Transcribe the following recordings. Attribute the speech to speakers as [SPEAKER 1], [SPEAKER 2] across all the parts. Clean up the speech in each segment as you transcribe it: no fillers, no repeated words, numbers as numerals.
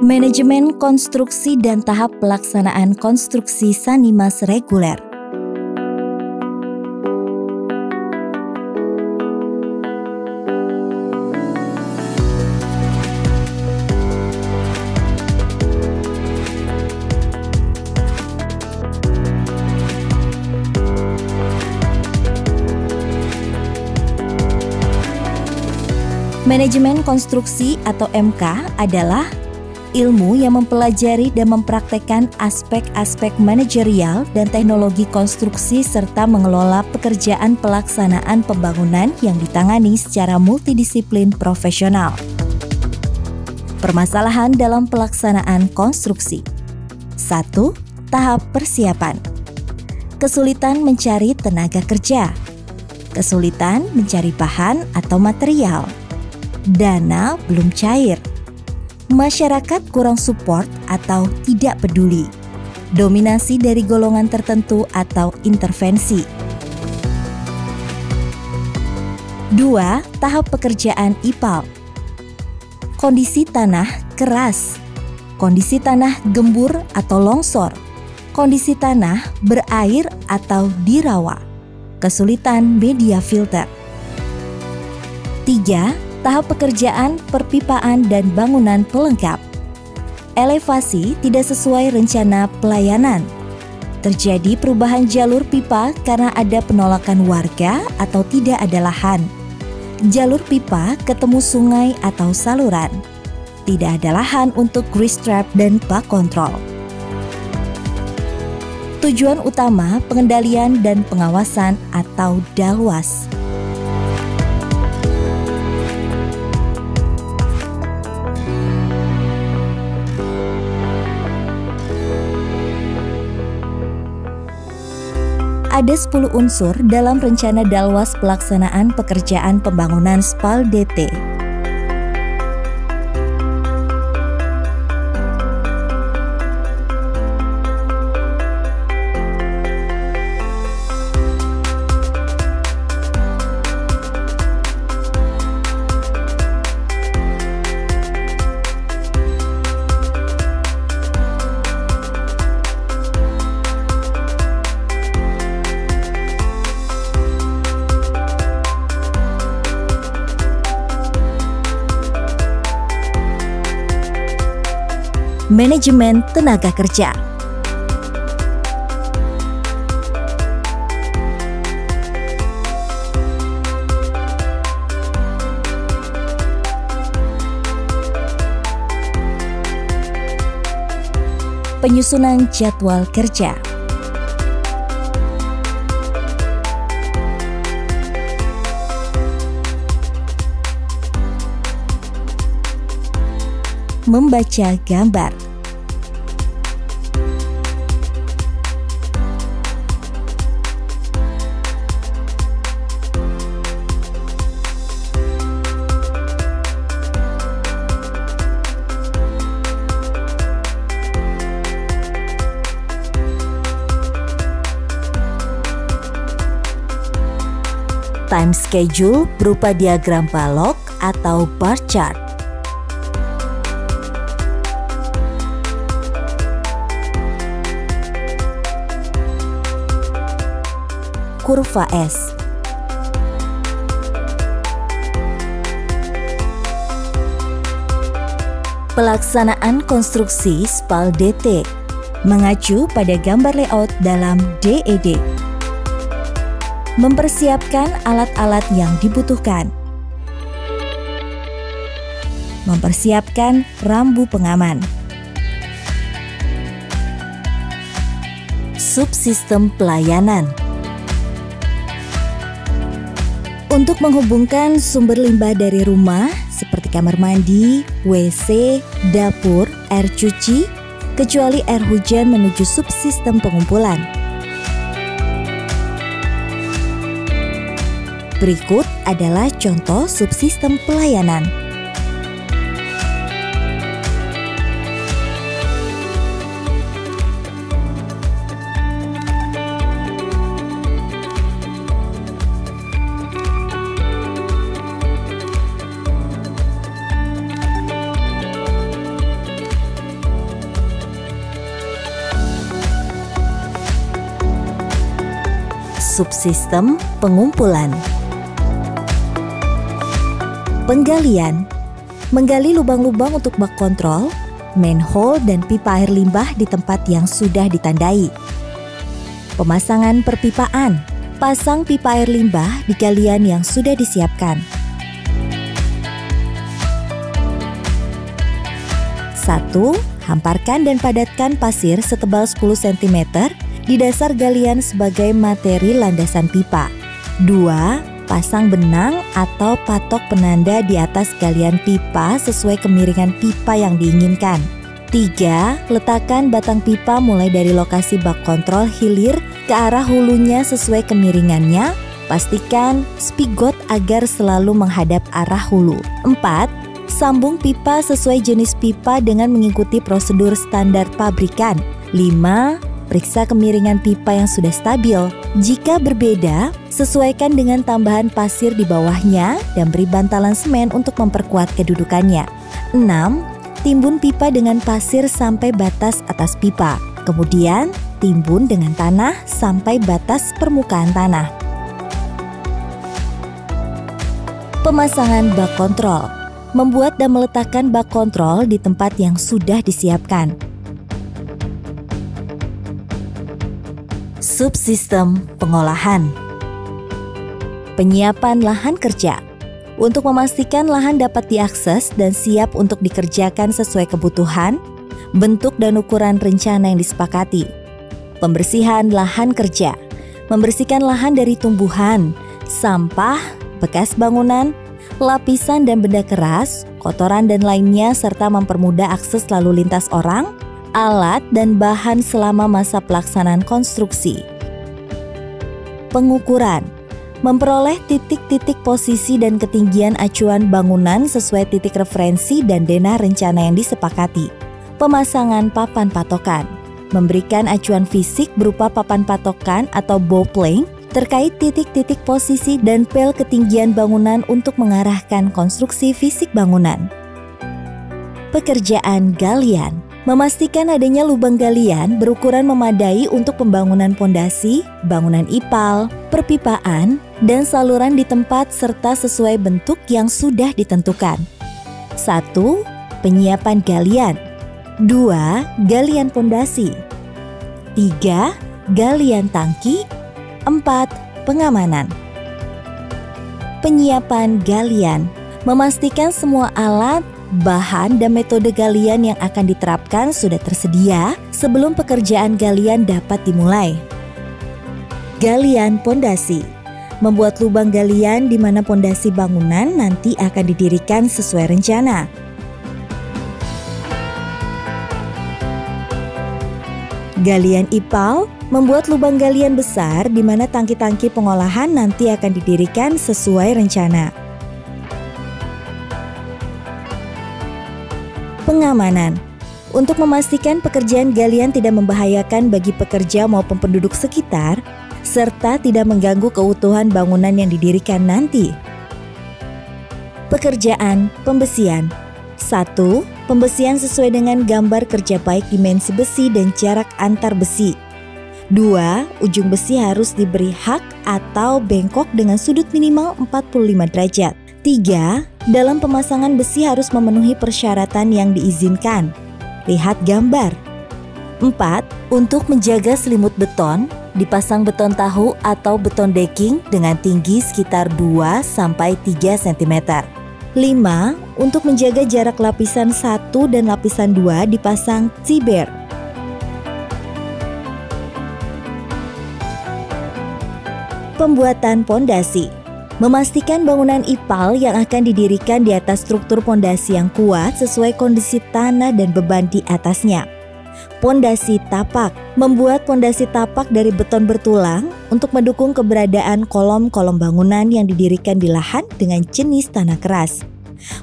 [SPEAKER 1] Manajemen konstruksi dan tahap pelaksanaan konstruksi Sanimas reguler. Manajemen konstruksi atau MK adalah ilmu yang mempelajari dan mempraktekkan aspek-aspek manajerial dan teknologi konstruksi serta mengelola pekerjaan pelaksanaan pembangunan yang ditangani secara multidisiplin profesional. Permasalahan dalam pelaksanaan konstruksi. 1. Tahap persiapan. Kesulitan mencari tenaga kerja. Kesulitan mencari bahan atau material. Dana belum cair. Masyarakat kurang support atau tidak peduli. Dominasi dari golongan tertentu atau intervensi. 2. Tahap pekerjaan IPAL. Kondisi tanah keras. Kondisi tanah gembur atau longsor. Kondisi tanah berair atau dirawa. Kesulitan media filter. 3. Tahap pekerjaan perpipaan dan bangunan pelengkap. Elevasi tidak sesuai rencana pelayanan. Terjadi perubahan jalur pipa karena ada penolakan warga atau tidak ada lahan. Jalur pipa ketemu sungai atau saluran. Tidak ada lahan untuk grease trap dan bak kontrol. Tujuan utama pengendalian dan pengawasan atau DALWAS. Ada 10 unsur dalam rencana DALWAS pelaksanaan pekerjaan pembangunan SPAL DT. Manajemen tenaga kerja. Penyusunan jadwal kerja. Membaca gambar. Time schedule berupa diagram balok atau bar chart. Kurva S. Pelaksanaan konstruksi SPAL DT mengacu pada gambar layout dalam DED. Mempersiapkan alat-alat yang dibutuhkan. Mempersiapkan rambu pengaman. Subsistem pelayanan. Untuk menghubungkan sumber limbah dari rumah seperti kamar mandi, WC, dapur, air cuci, kecuali air hujan menuju subsistem pengumpulan. Berikut adalah contoh subsistem pelayanan. Subsistem pengumpulan. Penggalian. Menggali lubang-lubang untuk bak kontrol, manhole dan pipa air limbah di tempat yang sudah ditandai. Pemasangan perpipaan. Pasang pipa air limbah di galian yang sudah disiapkan. 1. Hamparkan dan padatkan pasir setebal 10 cm di dasar galian sebagai materi landasan pipa. 2. Pasang benang atau patok penanda di atas galian pipa sesuai kemiringan pipa yang diinginkan. 3. Letakkan batang pipa mulai dari lokasi bak kontrol hilir ke arah hulunya sesuai kemiringannya. Pastikan spigot agar selalu menghadap arah hulu. 4. Sambung pipa sesuai jenis pipa dengan mengikuti prosedur standar pabrikan. 5. Periksa kemiringan pipa yang sudah stabil. Jika berbeda, sesuaikan dengan tambahan pasir di bawahnya dan beri bantalan semen untuk memperkuat kedudukannya. 6. Timbun pipa dengan pasir sampai batas atas pipa. Kemudian, timbun dengan tanah sampai batas permukaan tanah. Pemasangan bak kontrol. Membuat dan meletakkan bak kontrol di tempat yang sudah disiapkan. Subsistem pengolahan. Penyiapan lahan kerja. Untuk memastikan lahan dapat diakses dan siap untuk dikerjakan sesuai kebutuhan, bentuk dan ukuran rencana yang disepakati. Pembersihan lahan kerja. Membersihkan lahan dari tumbuhan, sampah, bekas bangunan, lapisan dan benda keras, kotoran dan lainnya serta mempermudah akses lalu lintas orang, alat dan bahan selama masa pelaksanaan konstruksi. Pengukuran. Memperoleh titik-titik posisi dan ketinggian acuan bangunan sesuai titik referensi dan denah rencana yang disepakati. Pemasangan papan patokan. Memberikan acuan fisik berupa papan patokan atau bowplank terkait titik-titik posisi dan pel ketinggian bangunan untuk mengarahkan konstruksi fisik bangunan. Pekerjaan galian. Memastikan adanya lubang galian berukuran memadai untuk pembangunan pondasi, bangunan ipal, perpipaan, dan saluran di tempat serta sesuai bentuk yang sudah ditentukan. 1. Penyiapan galian. 2. Galian pondasi. 3. Galian tangki. 4. Pengamanan. Penyiapan galian. Memastikan semua alat, bahan, dan metode galian yang akan diterapkan sudah tersedia sebelum pekerjaan galian dapat dimulai. Galian pondasi. Membuat lubang galian di mana pondasi bangunan nanti akan didirikan sesuai rencana. Galian ipal. Membuat lubang galian besar di mana tangki-tangki pengolahan nanti akan didirikan sesuai rencana. Pengamanan. Untuk memastikan pekerjaan galian tidak membahayakan bagi pekerja maupun penduduk sekitar, serta tidak mengganggu keutuhan bangunan yang didirikan nanti. Pekerjaan pembesian. 1. Pembesian sesuai dengan gambar kerja baik dimensi besi dan jarak antar besi. 2. Ujung besi harus diberi hak atau bengkok dengan sudut minimal 45 derajat. 3. Dalam pemasangan besi harus memenuhi persyaratan yang diizinkan. Lihat gambar. 4. Untuk menjaga selimut beton, dipasang beton tahu atau beton decking dengan tinggi sekitar 2-3 cm. 5. Untuk menjaga jarak lapisan 1 dan lapisan 2 dipasang T-bar. Pembuatan pondasi. Memastikan bangunan ipal yang akan didirikan di atas struktur pondasi yang kuat sesuai kondisi tanah dan beban di atasnya. Pondasi tapak. Membuat pondasi tapak dari beton bertulang untuk mendukung keberadaan kolom-kolom bangunan yang didirikan di lahan dengan jenis tanah keras.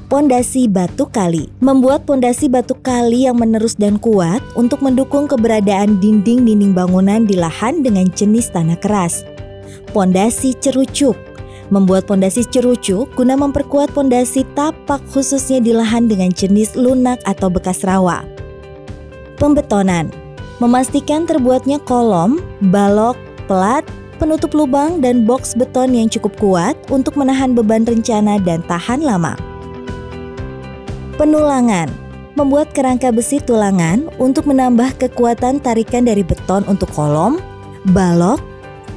[SPEAKER 1] Pondasi batu kali. Membuat pondasi batu kali yang menerus dan kuat untuk mendukung keberadaan dinding-dinding bangunan di lahan dengan jenis tanah keras. Pondasi cerucuk. Membuat pondasi cerucuk guna memperkuat pondasi tapak khususnya di lahan dengan jenis lunak atau bekas rawa. Pembetonan. Memastikan terbuatnya kolom, balok, pelat, penutup lubang, dan boks beton yang cukup kuat untuk menahan beban rencana dan tahan lama. Penulangan, membuat kerangka besi tulangan untuk menambah kekuatan tarikan dari beton untuk kolom, balok,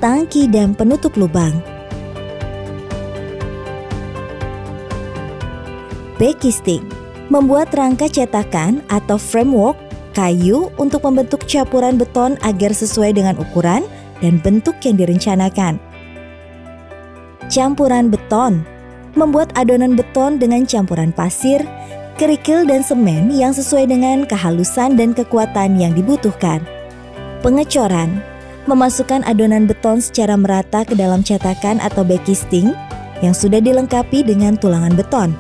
[SPEAKER 1] tangki, dan penutup lubang. Backcasting, membuat rangka cetakan atau framework kayu untuk membentuk campuran beton agar sesuai dengan ukuran dan bentuk yang direncanakan. Campuran beton, membuat adonan beton dengan campuran pasir, kerikil, dan semen yang sesuai dengan kehalusan dan kekuatan yang dibutuhkan. Pengecoran, memasukkan adonan beton secara merata ke dalam cetakan atau backcasting yang sudah dilengkapi dengan tulangan beton.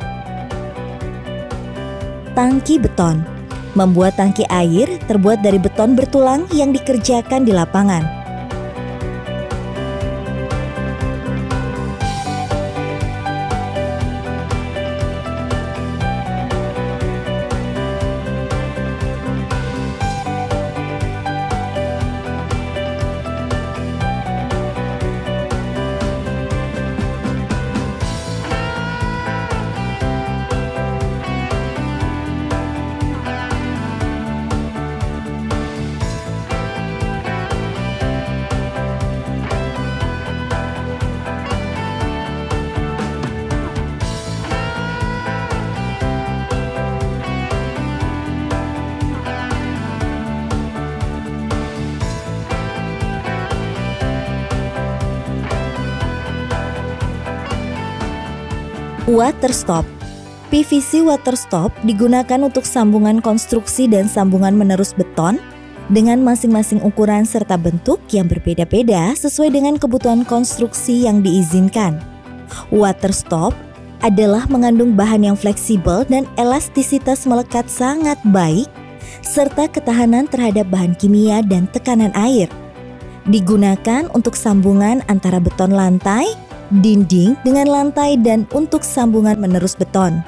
[SPEAKER 1] Tangki beton, membuat tangki air terbuat dari beton bertulang yang dikerjakan di lapangan. Water stop. PVC water stop digunakan untuk sambungan konstruksi dan sambungan menerus beton dengan masing-masing ukuran serta bentuk yang berbeda-beda sesuai dengan kebutuhan konstruksi yang diizinkan. Water stop adalah mengandung bahan yang fleksibel dan elastisitas melekat sangat baik serta ketahanan terhadap bahan kimia dan tekanan air. Digunakan untuk sambungan antara beton lantai, dinding dengan lantai, dan untuk sambungan menerus beton.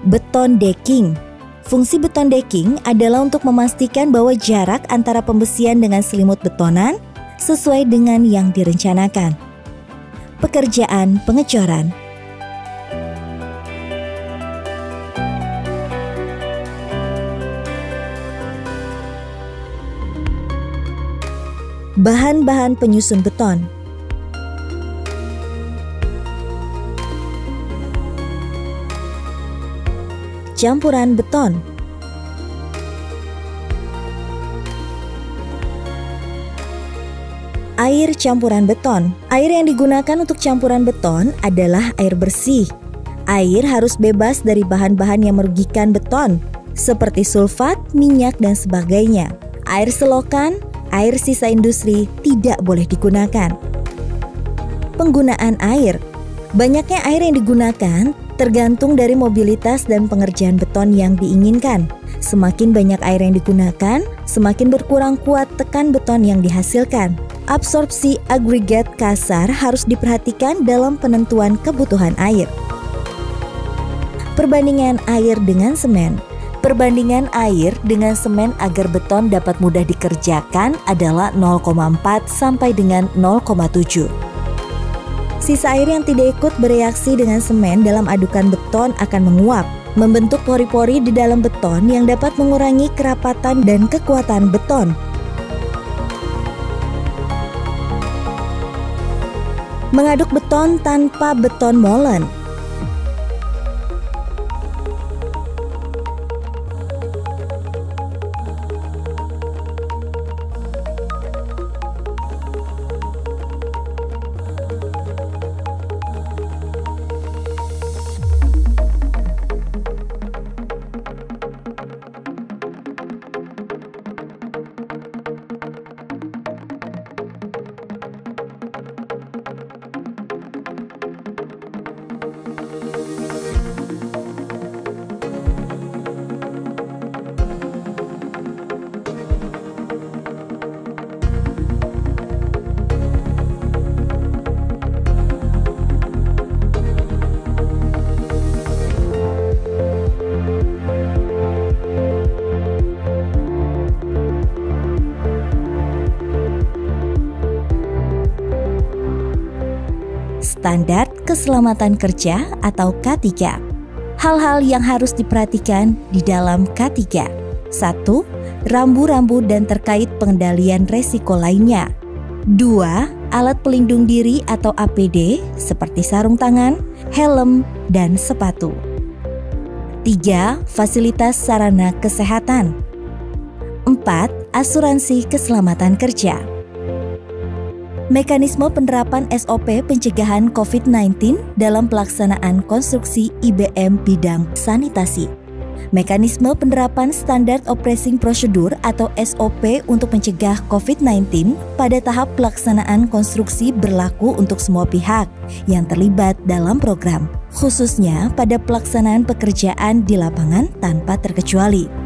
[SPEAKER 1] Beton decking. Fungsi beton decking adalah untuk memastikan bahwa jarak antara pembesian dengan selimut betonan sesuai dengan yang direncanakan. Pekerjaan pengecoran. Bahan-bahan penyusun beton. Campuran beton. Air campuran beton. Air yang digunakan untuk campuran beton adalah air bersih. Air harus bebas dari bahan-bahan yang merugikan beton, seperti sulfat, minyak, dan sebagainya. Air selokan, air sisa industri tidak boleh digunakan. Penggunaan air. Banyaknya air yang digunakan tergantung dari mobilitas dan pengerjaan beton yang diinginkan. Semakin banyak air yang digunakan, semakin berkurang kuat tekan beton yang dihasilkan. Absorpsi agregat kasar harus diperhatikan dalam penentuan kebutuhan air. Perbandingan air dengan semen. Perbandingan air dengan semen agar beton dapat mudah dikerjakan adalah 0,4 sampai dengan 0,7. Sisa air yang tidak ikut bereaksi dengan semen dalam adukan beton akan menguap, membentuk pori-pori di dalam beton yang dapat mengurangi kerapatan dan kekuatan beton. Mengaduk beton tanpa beton molen. Standar Keselamatan Kerja atau K3. Hal-hal yang harus diperhatikan di dalam K3. 1. Rambu-rambu dan terkait pengendalian resiko lainnya. 2. Alat pelindung diri atau APD seperti sarung tangan, helm, dan sepatu. 3. Fasilitas sarana kesehatan. 4. Asuransi keselamatan kerja. Mekanisme penerapan SOP pencegahan COVID-19 dalam pelaksanaan konstruksi IBM bidang sanitasi. Mekanisme penerapan Standard Operating Procedure atau SOP untuk mencegah COVID-19 pada tahap pelaksanaan konstruksi berlaku untuk semua pihak yang terlibat dalam program, khususnya pada pelaksanaan pekerjaan di lapangan tanpa terkecuali.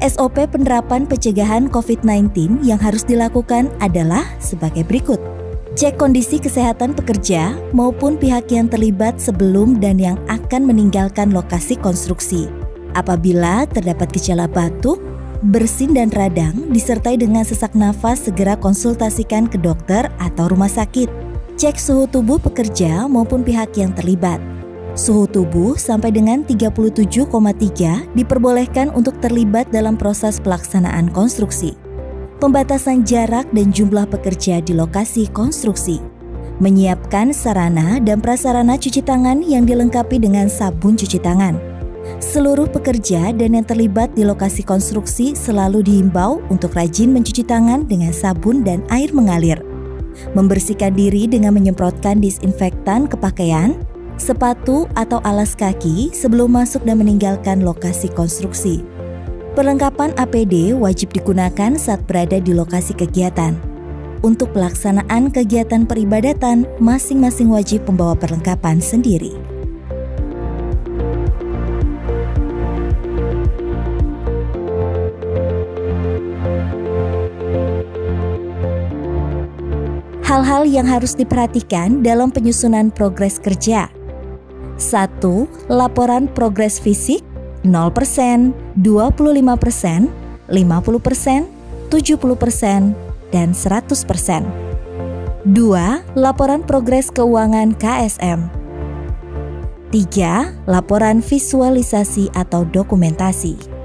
[SPEAKER 1] SOP penerapan pencegahan COVID-19 yang harus dilakukan adalah sebagai berikut. Cek kondisi kesehatan pekerja maupun pihak yang terlibat sebelum dan yang akan meninggalkan lokasi konstruksi. Apabila terdapat gejala batuk, bersin dan radang disertai dengan sesak nafas, segera konsultasikan ke dokter atau rumah sakit. Cek suhu tubuh pekerja maupun pihak yang terlibat. Suhu tubuh sampai dengan 37,3 diperbolehkan untuk terlibat dalam proses pelaksanaan konstruksi. Pembatasan jarak dan jumlah pekerja di lokasi konstruksi. Menyiapkan sarana dan prasarana cuci tangan yang dilengkapi dengan sabun cuci tangan. Seluruh pekerja dan yang terlibat di lokasi konstruksi selalu dihimbau untuk rajin mencuci tangan dengan sabun dan air mengalir. Membersihkan diri dengan menyemprotkan disinfektan ke pakaian, sepatu atau alas kaki sebelum masuk dan meninggalkan lokasi konstruksi. Perlengkapan APD wajib digunakan saat berada di lokasi kegiatan. Untuk pelaksanaan kegiatan peribadatan, masing-masing wajib membawa perlengkapan sendiri. Hal-hal yang harus diperhatikan dalam penyusunan progres kerja. 1. Laporan progres fisik 0%, 25%, 50%, 70%, dan 100%. 2. Laporan progres keuangan KSM. 3. Laporan visualisasi atau dokumentasi.